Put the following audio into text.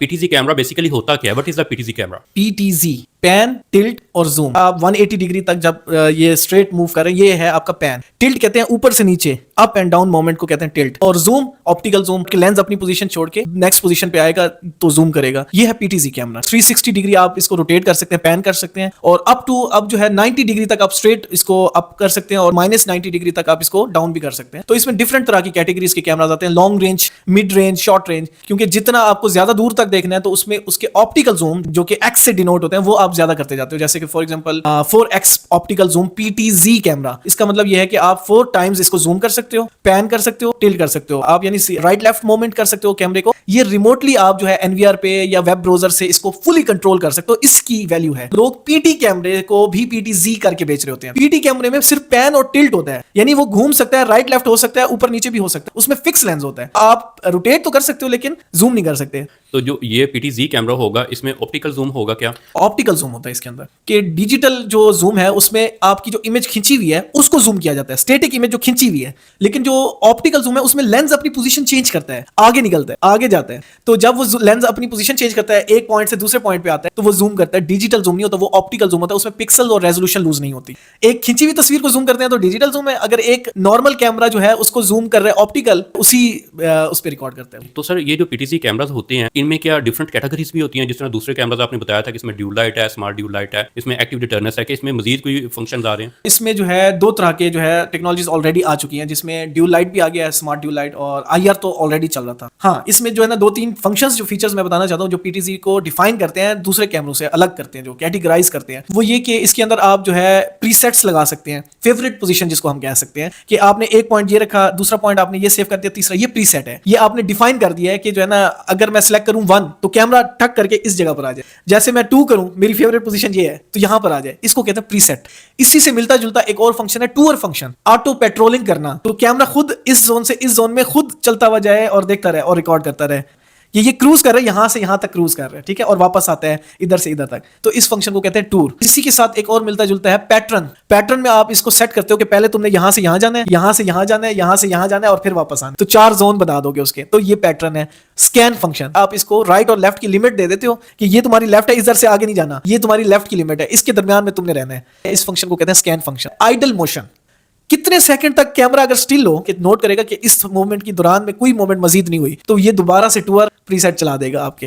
PTG camera basically होता क्या है? What is the PTG camera? PTZ, pan, tilt और जूम। आप 180 डिग्री तक जब ये स्ट्रेट मूव कर रहे हैं, ये है आपका पैन। टिल्ट कहते हैं ऊपर से नीचे, अप एंड डाउन मोमेंट को कहते हैं टिल्ट। और जूम, ऑप्टिकल जूम, लेंस अपनी पोजीशन छोड़ के नेक्स्ट पोजीशन पे आएगा तो जूम करेगा। ये है PTZ कैमरा। 360 डिग्री आप इसको रोटेट कर सकते हैं, पैन कर सकते हैं, और अप टू अब जो है 90 डिग्री तक आप स्ट्रेट इसको अप कर सकते हैं, और -90 डिग्री तक आप इसको डाउन भी कर सकते हैं। तो इसमें डिफरेंट तरह की कैटेगरीज के कैमराज आते हैं, long range, mid range, short range. क्योंकि जितना आपको ज्यादा दूर तक देखना है तो उसमें उसके ऑप्टिकल जूम जो कि एक्स से डिनोट होते हैं वो आप ज्यादा करते जाते हो। जैसे कि for example 4x optical zoom PTZ camera, इसका मतलब यह है कि आप 4 टाइम्स इसको जूम कर सकते हो, पैन कर सकते हो, टिल्ट कर सकते हो आप, यानी राइट लेफ्ट मूवमेंट कर सकते हो कैमरे को। ये रिमोटली आप जो है NVR पे या वेब ब्राउजर से इसको फुली कंट्रोल कर सकते हो। इसकी वैल्यू है। लोग PT कैमरे को भी PTZ करके बेच रहे होते हैं। PT कैमरे में सिर्फ पैन और टिल्ट होता है, यानी वो घूम सकता है, राइट लेफ्ट हो सकता है, ऊपर नीचे भी हो सकता है। उसमें फिक्स लेंस होता है, आप रोटेट तो कर सकते हो लेकिन जूम नहीं कर सकते। तो जो ये पीटीजी कैमरा होगा इसमें ऑप्टिकल जूम होगा क्या? ऑप्टिकल जूम होता है इसके अंदर, कि डिजिटल जो जूम है उसमें आपकी जो इमेज खिंची हुई है उसको जूम किया जाता है, स्टैटिक इमेज जो खिंची हुई है। लेकिन जो ऑप्टिकल जूम है उसमें लेंस अपनी पोजीशन चेंज करता है, आगे निकलता है, आगे जाता है। तो जब वो लेंस अपनी पोजीशन चेंज करता है, एक पॉइंट से दूसरे पॉइंट पे आता है, तो वो जूम करता है। डिजिटल जूम नहीं होता, वो ऑप्टिकल जूम होता है। उसमें पिक्सल और रेजोल्यूशन लूज नहीं होती। एक खिंची हुई तस्वीर को जूम करते हैं तो डिजिटल जूम है, अगर एक नॉर्मल कैमरा जो है उसको जूम कर रहा है ऑप्टिकल, उसी उस पर रिकॉर्ड करते हैं। तो सर ये जो पीटीजी कैमरास होते हैं इनमें क्या डिफरेंट कैटेगरीज भी होती हैं? जिस तरह दूसरे कैमरास आपने बताया था कि इसमें ड्यूल लाइट है, स्मार्ट ड्यूल लाइट है, इसमें एक्टिव डिटर्नेंस है, कि इसमें मजीद कोई फंक्शंस आ रहे हैं? इसमें जो है 2 तरह के जो है टेक्नोलॉजीज ऑलरेडी आ चुकी हैं, जिसमें ड्यूल लाइट भी आ गया है, स्मार्ट ड्यूल लाइट, और IR तो ऑलरेडी चल रहा था। हाँ, इसमें जो है ना 2-3 फंक्शंस, जो फीचर्स मैं बताना चाहता हूँ जो PTZ को डिफाइन करते हैं, दूसरे कैमरों से अलग करते हैं, जो कैटेगराइज करते हैं, वो ये कि इसके अंदर आप जो है प्रीसेट्स लगा सकते हैं, फेवरेट पोजीशन जिसको हम कह सकते हैं, कि आपने एक पॉइंट ये रखा, दूसरा पॉइंट आपने ये सेव कर दिया, तीसरा ये प्रीसेट है। ये आपने डिफाइन कर दिया है कि जो है ना अगर मैं सिलेक्ट करूं 1 तो कैमरा ठक करके इस जगह पर आ जाए, जैसे मैं 2 करूं, मेरी फेवरेट पोजीशन ये है तो यहां पर आ जाए। इसको कहते हैं प्रीसेट। इसी से मिलता जुलता एक और फंक्शन है टूर फंक्शन, ऑटो पेट्रोलिंग करना। तो कैमरा खुद इस जोन से इस जोन में खुद चलता हुआ जाए और देखता रहे और रिकॉर्ड करता रहे। ये क्रूज कर रहा है, यहां से यहां तक क्रूज कर रहा है, ठीक है, और वापस आता है इधर से इधर तक। तो इस फंक्शन को कहते हैं टूर। इसी के साथ एक और मिलता जुलता है पैटर्न। पैटर्न में आप इसको सेट करते हो कि पहले तुमने यहां से यहां जाना है, यहां से यहां जाना है, यहां से यहां जाना है, और फिर वापस आना है। तो 4 जोन बना दोगे उसके, तो ये पैटर्न है। स्कैन फंक्शन, आप इसको राइट और लेफ्ट की लिमिट दे देते हो कि ये तुम्हारी लेफ्ट है, इधर से आगे नहीं जाना, ये तुम्हारी लेफ्ट की लिमिट है, इसके दरमियान में तुमने रहना है। इस फंक्शन को कहते हैं स्कैन फंक्शन। आइडल मोशन, कितने सेकंड तक कैमरा अगर स्टिल हो कि नोट करेगा कि इस मूवमेंट के दौरान में कोई मूवमेंट मजीद नहीं हुई, तो ये दोबारा से टूर प्रीसेट चला देगा आपके।